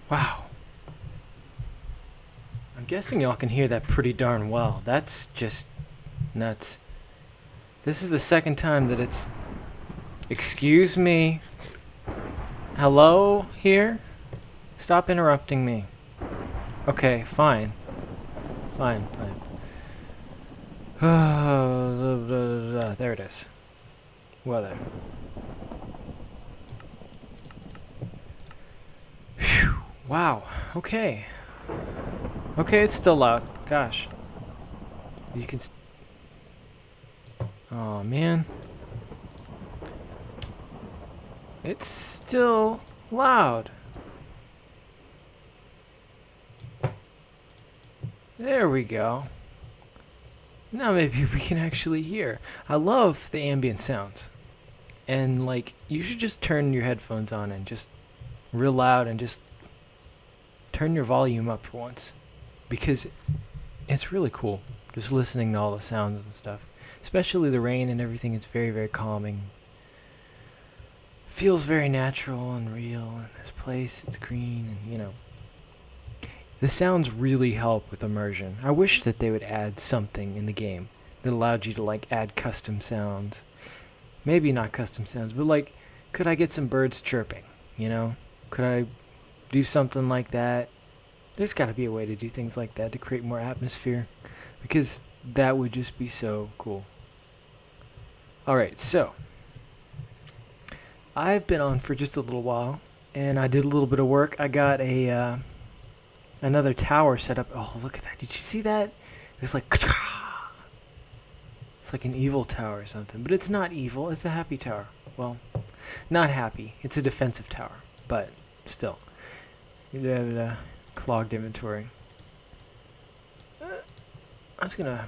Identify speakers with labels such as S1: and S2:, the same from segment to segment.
S1: Wow. I'm guessing y'all can hear that pretty darn well. That's just nuts. This is the second time that it's... Excuse me? Hello here? Stop interrupting me. Okay, fine. Fine, fine. There it is. Weather. Phew. Wow. Okay. Okay, it's still loud. Gosh. You can... Oh, man. It's still loud. There we go. Now maybe we can actually hear. I love the ambient sounds. And, like, you should just turn your headphones on and just real loud and just turn your volume up for once. Because it's really cool just listening to all the sounds and stuff. Especially the rain and everything. It's very, very calming. Feels very natural and real. And this place, it's green and, you know. The sounds really help with immersion. I wish that they would add something in the game that allowed you to, like, add custom sounds. Maybe not custom sounds, but, like, could I get some birds chirping, you know? Could I do something like that? There's got to be a way to do things like that to create more atmosphere, because that would just be so cool. Alright, so I've been on for just a little while, and I did a little bit of work. I got a another tower set up. Oh, look at that. Did you see that? It's like... It's like an evil tower or something. But it's not evil. It's a happy tower. Well, not happy. It's a defensive tower. But still. You have a clogged inventory. I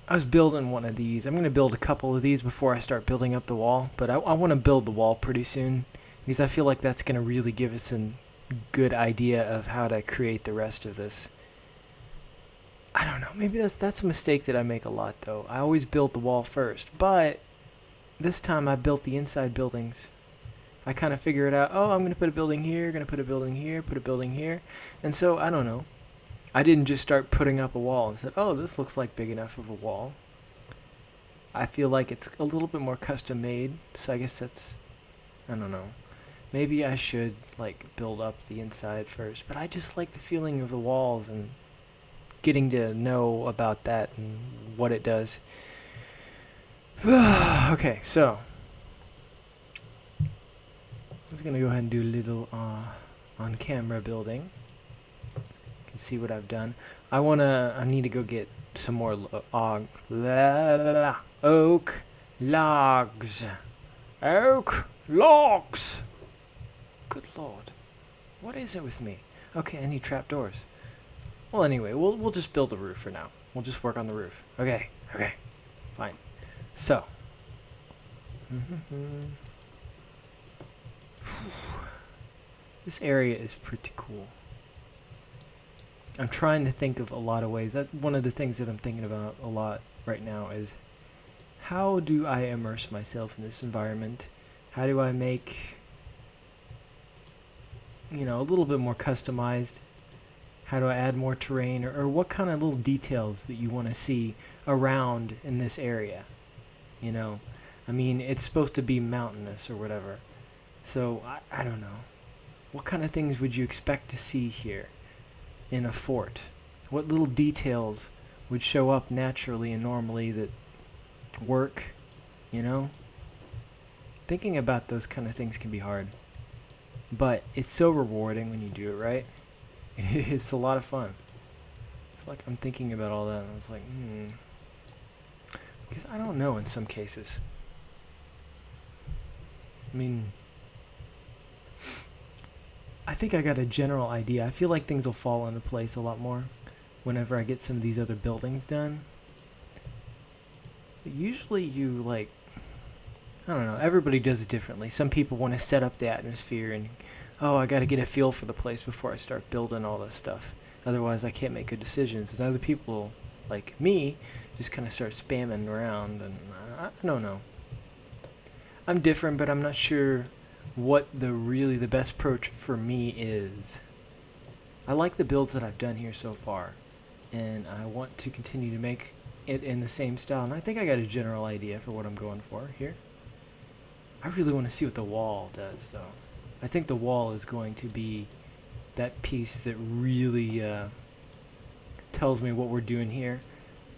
S1: was building one of these. I'm going to build a couple of these before I start building up the wall. But I want to build the wall pretty soon, because I feel like that's going to really give us a good idea of how to create the rest of this. I don't know. Maybe that's a mistake that I make a lot, though. I always build the wall first. But this time I built the inside buildings. I kind of figure it out. Oh, I'm going to put a building here, going to put a building here, put a building here. And so, I don't know. I didn't just start putting up a wall and said, oh, this looks like big enough of a wall. I feel like it's a little bit more custom made. So I guess that's... I don't know. Maybe I should, like, build up the inside first. But I just like the feeling of the walls and getting to know about that and what it does. Okay, so I was going to go ahead and do a little on-camera building. You can see what I've done. I need to go get some more oak logs. Oak logs! Good lord. What is it with me? Okay, I need trapdoors. Well, anyway, we'll just build a roof for now. We'll just work on the roof. Okay, fine. So. This area is pretty cool. I'm trying to think of a lot of ways. That's one of the things that I'm thinking about a lot right now is how do I immerse myself in this environment? How do I make, you know, a little bit more customized? How do I add more terrain, or what kind of little details that you want to see around in this area? You know, I mean, it's supposed to be mountainous or whatever. So, I don't know. What kind of things would you expect to see here in a fort? What little details would show up naturally and normally that work, you know? Thinking about those kind of things can be hard. But it's so rewarding when you do it right. It's a lot of fun. It's like I'm thinking about all that and I was like, because I don't know in some cases. I mean, I think I got a general idea. I feel like things will fall into place a lot more whenever I get some of these other buildings done. But usually you, like, I don't know, everybody does it differently. Some people want to set up the atmosphere and, oh, I got to get a feel for the place before I start building all this stuff. Otherwise, I can't make good decisions. And other people, like me, just kind of start spamming around, and I don't know. I'm different, but I'm not sure what the best approach for me is. I like the builds that I've done here so far, and I want to continue to make it in the same style, and I think I got a general idea for what I'm going for here. I really want to see what the wall does, though. I think the wall is going to be that piece that really tells me what we're doing here,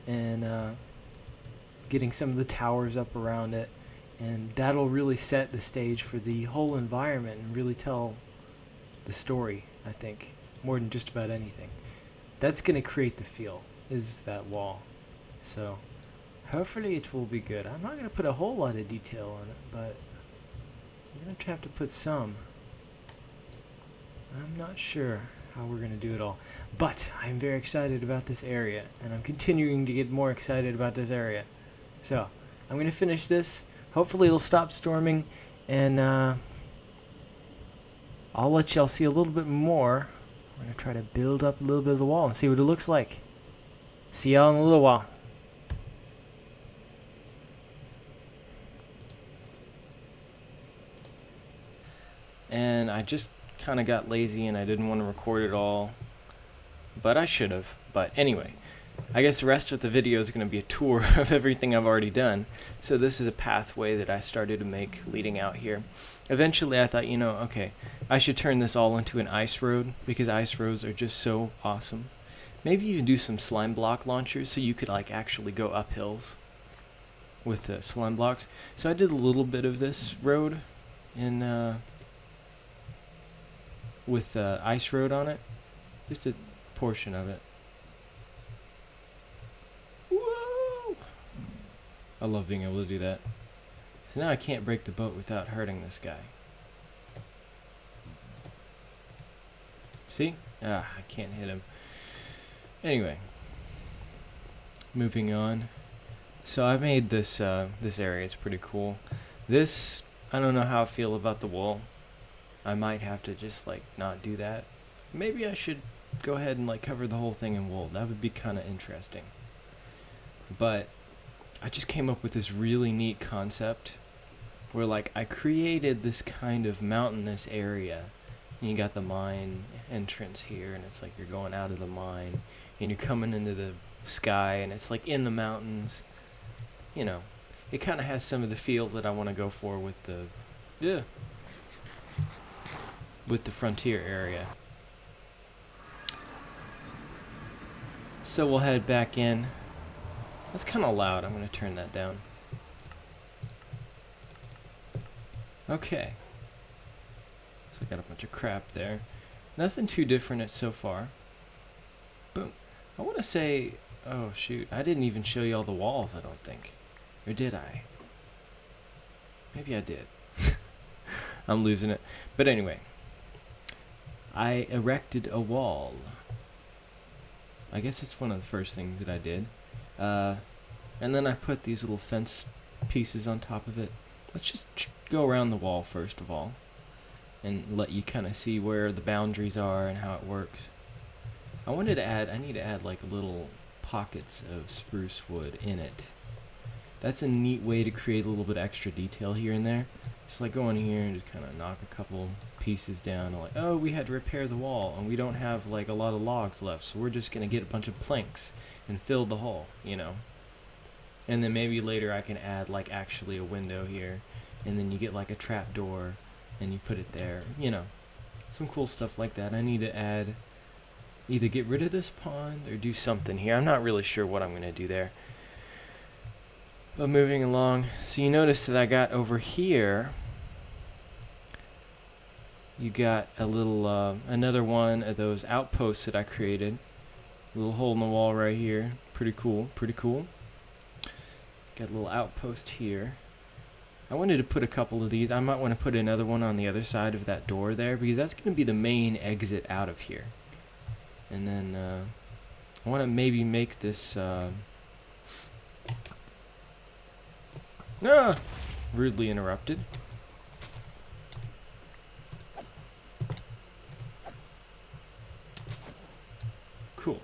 S1: and getting some of the towers up around it, and that'll really set the stage for the whole environment and really tell the story, I think, more than just about anything. That's going to create the feel, is that wall. So hopefully it will be good. I'm not going to put a whole lot of detail on it, but I'm going to have to put some. I'm not sure how we're going to do it all, but I'm very excited about this area, and I'm continuing to get more excited about this area. So I'm going to finish this. Hopefully it'll stop storming, and I'll let y'all see a little bit more. I'm going to try to build up a little bit of the wall and see what it looks like. See y'all in a little while. And I just kind of got lazy and I didn't want to record it all, but I should have. But anyway, I guess the rest of the video is going to be a tour of everything I've already done. So this is a pathway that I started to make leading out here. Eventually I thought, okay, I should turn this all into an ice road, because ice roads are just so awesome. Maybe even do some slime block launchers so you could like actually go up hills with the slime blocks. So I did a little bit of this road in with ice road on it, just a portion of it. Whoa! I love being able to do that. So now I can't break the boat without hurting this guy. See? I can't hit him. Anyway, moving on. So I made this this area. It's pretty cool. This, I don't know how I feel about the wall. I might have to just like not do that. Maybe I should go ahead and like cover the whole thing in wool. That would be kind of interesting. But I just came up with this really neat concept where like I created this kind of mountainous area, and you got the mine entrance here, and it's like you're going out of the mine and you're coming into the sky, and it's like in the mountains. It kind of has some of the feel that I want to go for with the frontier area. So we'll head back in. That's kind of loud. I'm going to turn that down. Okay. So I got a bunch of crap there. Nothing too different so far. Boom. I want to say, oh shoot, I didn't even show you all the walls, I don't think. Or did I? Maybe I did. I'm losing it. But anyway, I erected a wall. I guess it's one of the first things that I did. And then I put these little fence pieces on top of it. Let's just go around the wall first of all, and let you kind of see where the boundaries are and how it works. I need to add like little pockets of spruce wood in it. That's a neat way to create a little bit extra detail here and there. Just like go in here and just kind of knock a couple pieces down. Like, oh, we had to repair the wall and we don't have like a lot of logs left, so we're just gonna get a bunch of planks and fill the hole, And then maybe later I can add like actually a window here, and then you get like a trap door and you put it there, some cool stuff like that. I need to either get rid of this pond or do something here. I'm not really sure what I'm gonna do there. But moving along, so you notice that I got over here, you got a little, another one of those outposts that I created. A little hole in the wall right here. Pretty cool, pretty cool. Got a little outpost here. I wanted to put a couple of these. I might want to put another one on the other side of that door there, because that's going to be the main exit out of here. And then I want to maybe make this rudely interrupted. Cool.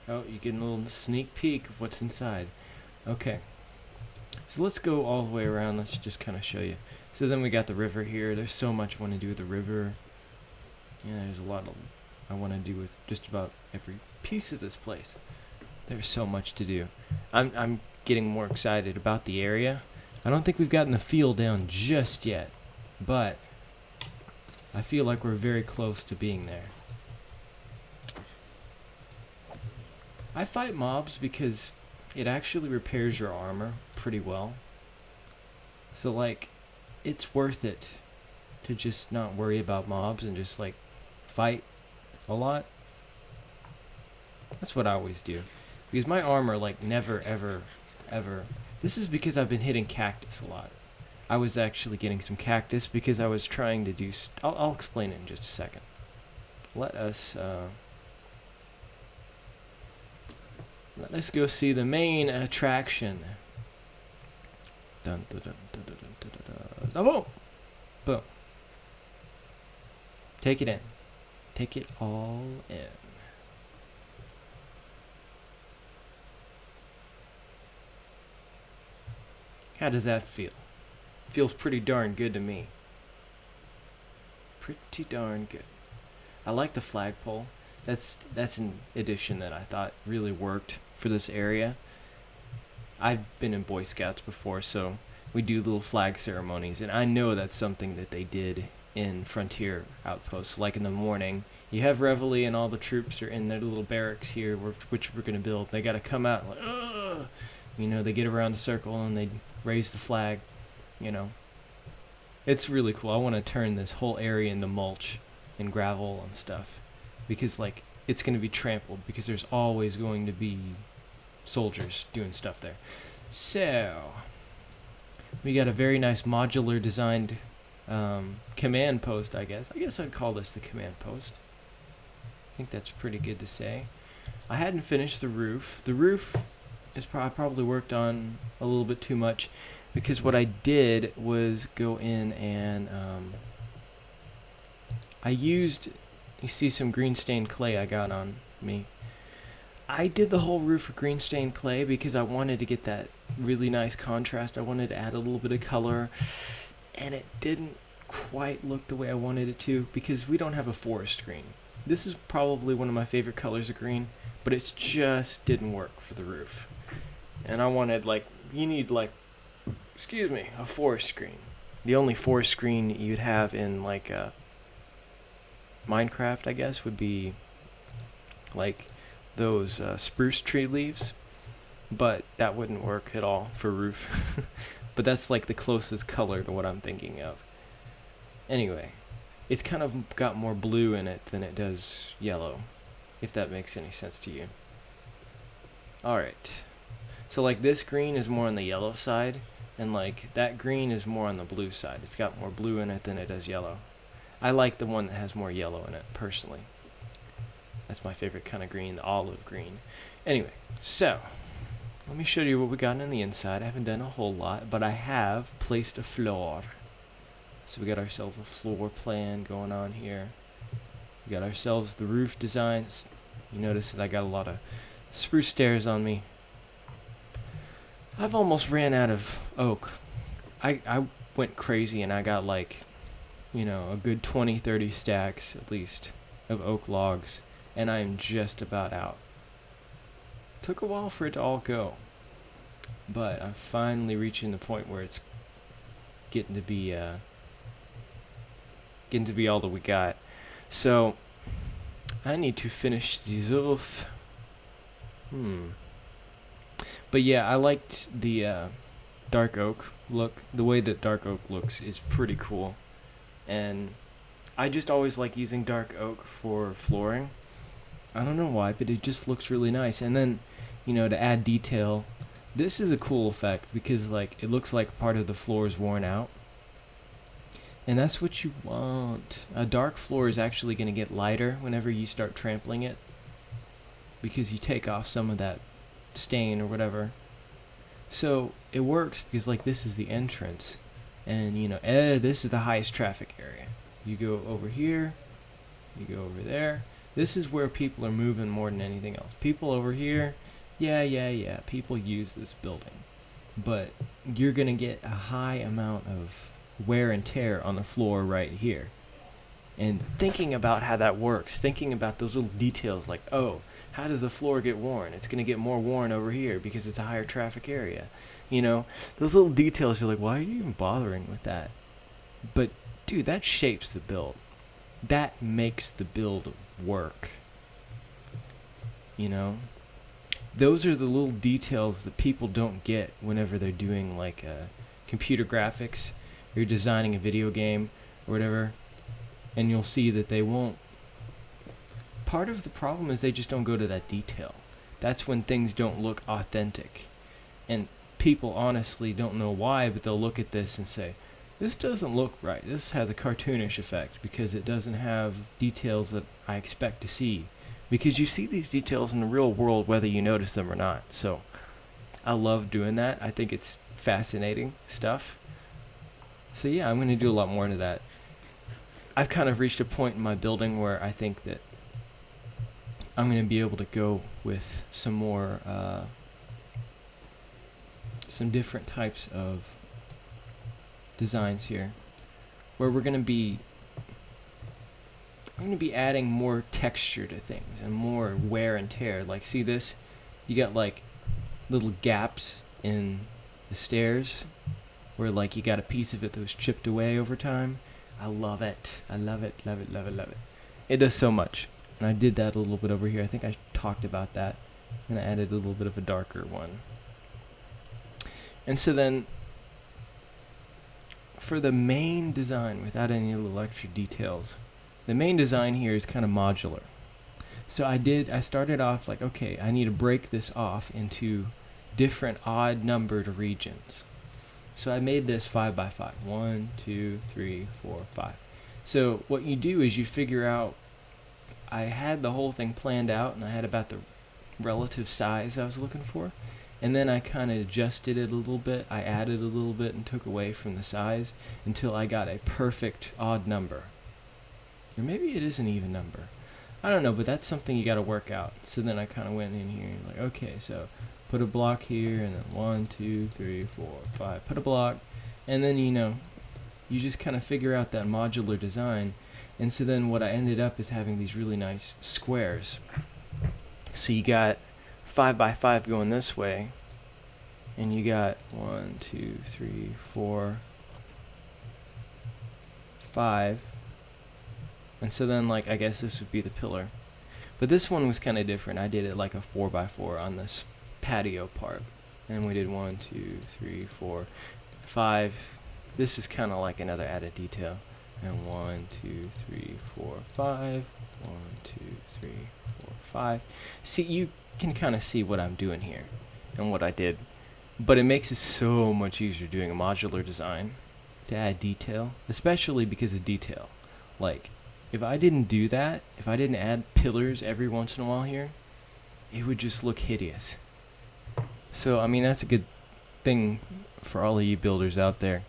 S1: Oh, you're getting a little sneak peek of what's inside. Okay. So let's go all the way around. Let's just kind of show you. So then we got the river here. There's so much I want to do with the river. Yeah, there's a lot of I want to do with just about every piece of this place. There's so much to do. I'm getting more excited about the area. I don't think we've gotten the feel down just yet, but I feel like we're very close to being there. I fight mobs because it actually repairs your armor pretty well. So like, it's worth it to just not worry about mobs and just like fight a lot. That's what I always do. Because my armor like never ever. This is because I've been hitting cactus a lot. I was actually getting some cactus because I was trying to do... I'll explain it in just a second. Let us go see the main attraction. Dun, dun, dun, dun, dun, dun, dun, dun. Oh, boom. Take it in. Take it all in. How does that feel? Feels pretty darn good to me. Pretty darn good. I like the flagpole. That's an addition that I thought really worked for this area. I've been in Boy Scouts before, so we do little flag ceremonies, and I know that's something that they did in Frontier Outposts. Like in the morning, you have Reveille and all the troops are in their little barracks here, which we're going to build. They got to come out, like, ugh! You know, they get around the circle and they raise the flag, you know. It's really cool. I want to turn this whole area into mulch and gravel and stuff, because like it's going to be trampled, because there's always going to be soldiers doing stuff there. So we got a very nice modular designed command post, I guess I'd call this the command post. I think that's pretty good to say. I hadn't finished the roof. The roof is I probably worked on a little bit too much, because what I did was go in and I used, you see some green stained clay I got on me. I did the whole roof with green stained clay because I wanted to get that really nice contrast. I wanted to add a little bit of color, and it didn't quite look the way I wanted it to, because we don't have a forest green. This is probably one of my favorite colors of green, but it just didn't work for the roof. And I wanted, like, you need, like, a forest green. The only forest green you'd have in, like, Minecraft, I guess, would be, like, those spruce tree leaves. But that wouldn't work at all for roof. But that's, like, the closest color to what I'm thinking of. Anyway, it's kind of got more blue in it than it does yellow, if that makes any sense to you. Alright. So, like, this green is more on the yellow side, and, like, that green is more on the blue side. It's got more blue in it than it does yellow. I like the one that has more yellow in it, personally. That's my favorite kind of green, the olive green. Anyway, so, let me show you what we got on the inside. I haven't done a whole lot, but I have placed a floor. So we got ourselves a floor plan going on here. We got ourselves the roof designs. You notice that I got a lot of spruce stairs on me. I've almost ran out of oak. I went crazy and I got, like, you know, a good 20-30 stacks at least of oak logs, and I'm just about out. Took a while for it to all go, but I'm finally reaching the point where it's getting to be all that we got. So I need to finish these off. But yeah, I liked the dark oak look. The way that dark oak looks is pretty cool. And I just always like using dark oak for flooring. I don't know why, but it just looks really nice. And then, you know, to add detail, this is a cool effect because, like, it looks like part of the floor is worn out. And that's what you want. A dark floor is actually going to get lighter whenever you start trampling it, because you take off some of that stain or whatever. So it works because, like, this is the entrance, and, you know, this is the highest traffic area. You go over here, you go over there. This is where people are moving more than anything else. People over here, yeah, people use this building.
S2: but you're going to get a high amount of wear and tear on the floor right here. And thinking about how that works, thinking about those little details like, oh, how does the floor get worn? It's going to get more worn over here because it's a higher traffic area. You know, those little details, you're like, why are you even bothering with that? But, dude, that shapes the build. That makes the build work. You know? Those are the little details that people don't get whenever they're doing, like, computer graphics, or you're designing a video game, or whatever. And you'll see that they won't. Part of the problem is they just don't go to that detail. That's when things don't look authentic. And people honestly don't know why, but they'll look at this and say, this doesn't look right. This has a cartoonish effect because it doesn't have details that I expect to see. Because you see these details in the real world whether you notice them or not. So I love doing that. I think it's fascinating stuff. So yeah, I'm going to do a lot more into that. I've kind of reached a point in my building where I think that I'm going to be able to go with some more, some different types of designs here, where I'm going to be adding more texture to things and more wear and tear. Like, see this? You got like little gaps in the stairs where like you got a piece of it that was chipped away over time. I love it. I love it, love it, love it, love it. It does so much. And I did that a little bit over here. I think I talked about that. And I added a little bit of a darker one. And so then, for the main design, without any little extra details, the main design here is kind of modular. So I started off like, okay, I need to break this off into different odd numbered regions. So I made this 5 by 5. 1, 2, 3, 4, 5. So what you do is you figure out, I had the whole thing planned out and I had about the relative size I was looking for. And then I kind of adjusted it a little bit. I added a little bit and took away from the size until I got a perfect odd number. Or maybe it is an even number. I don't know, but that's something you got to work out. So then I kind of went in here and like, okay, so put a block here, and then 1, 2, 3, 4, 5. Put a block, and then, you know, you just kind of figure out that modular design. And so then what I ended up is having these really nice squares. So you got 5 by 5 going this way, and you got 1, 2, 3, 4, 5. And so then, like, I guess this would be the pillar. But this one was kind of different. I did it like a 4 by 4 on this patio part. And we did 1, 2, 3, 4, 5. This is kind of like another added detail. And 1, 2, 3, 4, 5. 1, 2, 3, 4, 5. See, you can kind of see what I'm doing here and what I did. But it makes it so much easier doing a modular design to add detail, especially because of detail. Like, if I didn't do that, if I didn't add pillars every once in a while here, it would just look hideous. So, I mean, that's a good thing for all of you builders out there.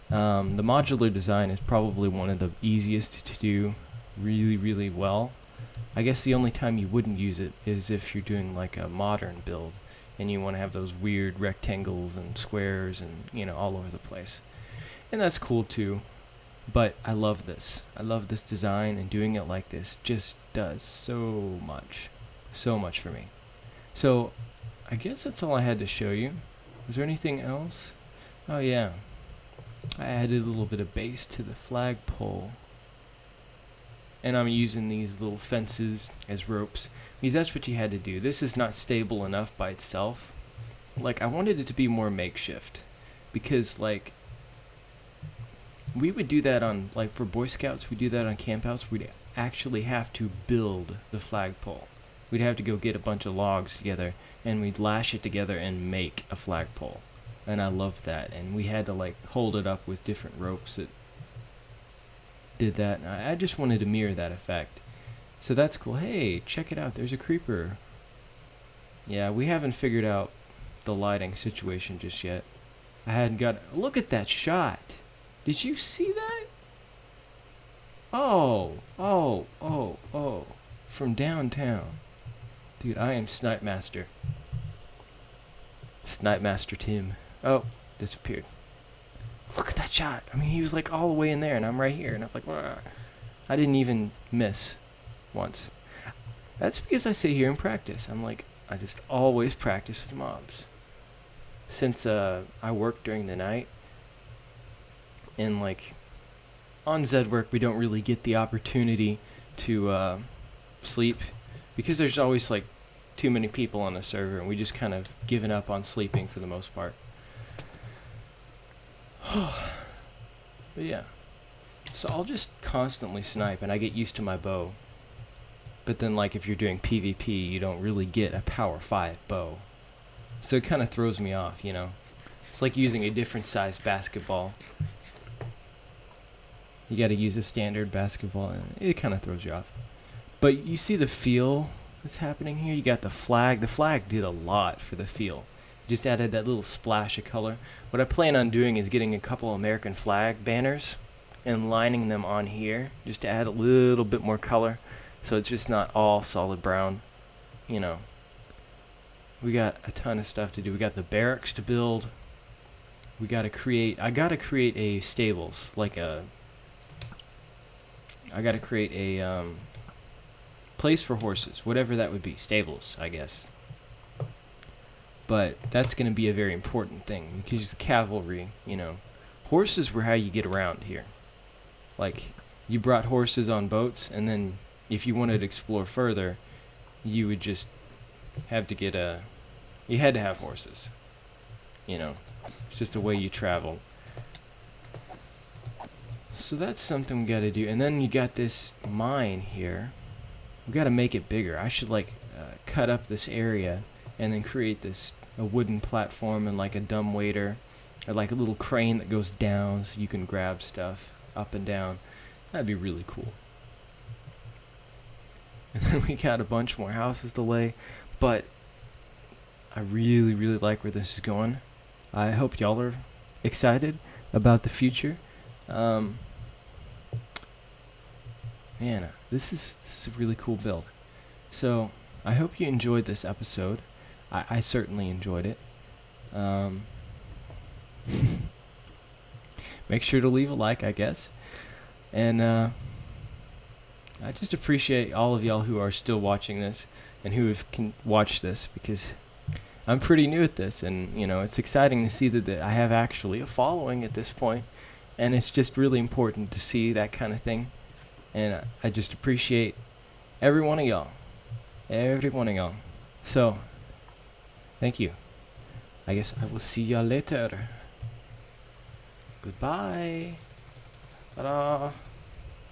S2: The modular design is probably one of the easiest to do really, really well. I guess the only time you wouldn't use it is if you're doing like a modern build and you want to have those weird rectangles and squares and, you know, all over the place. And that's cool too. But I love this. I love this design, and doing it like this just does so much. So much for me. So, I guess that's all I had to show you. Was there anything else? Oh yeah. I added a little bit of base to the flagpole. And I'm using these little fences as ropes, because that's what you had to do. This is not stable enough by itself. Like, I wanted it to be more makeshift. Because, like, we would do that on, like, for Boy Scouts, we do that on campouts. We'd actually have to build the flagpole. We'd have to go get a bunch of logs together, and we'd lash it together and make a flagpole. And I loved that. And we had to, like, hold it up with different ropes that did that. And I just wanted to mirror that effect. So that's cool. Hey, check it out. There's a creeper. Yeah, we haven't figured out the lighting situation just yet. I hadn't got... Look at that shot. Did you see that? Oh. From downtown. Dude, I am Snipe Master. Snipe Master Tim. Oh, disappeared. Look at that shot. I mean, he was like all the way in there, and I'm right here, and I'm like, "Wah." I didn't even miss once. That's because I sit here and practice. I'm like, I just always practice with mobs. Since I work during the night, and like on zedwork, we don't really get the opportunity to sleep because there's always like too many people on the server, and we just kind of given up on sleeping for the most part. But yeah, so I'll just constantly snipe, and I get used to my bow. But then, like, if you're doing PvP, you don't really get a power 5 bow. So it kind of throws me off, you know? It's like using a different size basketball. You gotta use a standard basketball, and it kind of throws you off. But you see the feel that's happening here? You got the flag. The flag did a lot for the feel. Just added that little splash of color. What I plan on doing is getting a couple American flag banners and lining them on here just to add a little bit more color. So it's just not all solid brown, you know. We got a ton of stuff to do. We got the barracks to build. I gotta create a stables, like I gotta create a place for horses, whatever that would be, stables, I guess. But that's gonna be a very important thing because the cavalry, you know, horses were how you get around here. Like, you brought horses on boats, and then if you wanted to explore further, you would just have to get you had to have horses. You know, it's just the way you travel. So that's something we gotta do. And then you got this mine here. We gotta make it bigger. I should like cut up this area and then create a wooden platform and like a dumb waiter or like a little crane that goes down so you can grab stuff up and down. That'd be really cool. And then we got a bunch more houses to lay, but I really, really like where this is going. I hope y'all are excited about the future. Man, this is a really cool build. So I hope you enjoyed this episode. I certainly enjoyed it. Make sure to leave a like, I guess. And I just appreciate all of y'all who are still watching this and who can watch this because I'm pretty new at this, and you know, it's exciting to see that I have actually a following at this point, and it's just really important to see that kind of thing. And I just appreciate every one of y'all. So, thank you. I guess I will see y'all later. Goodbye. Ta-da.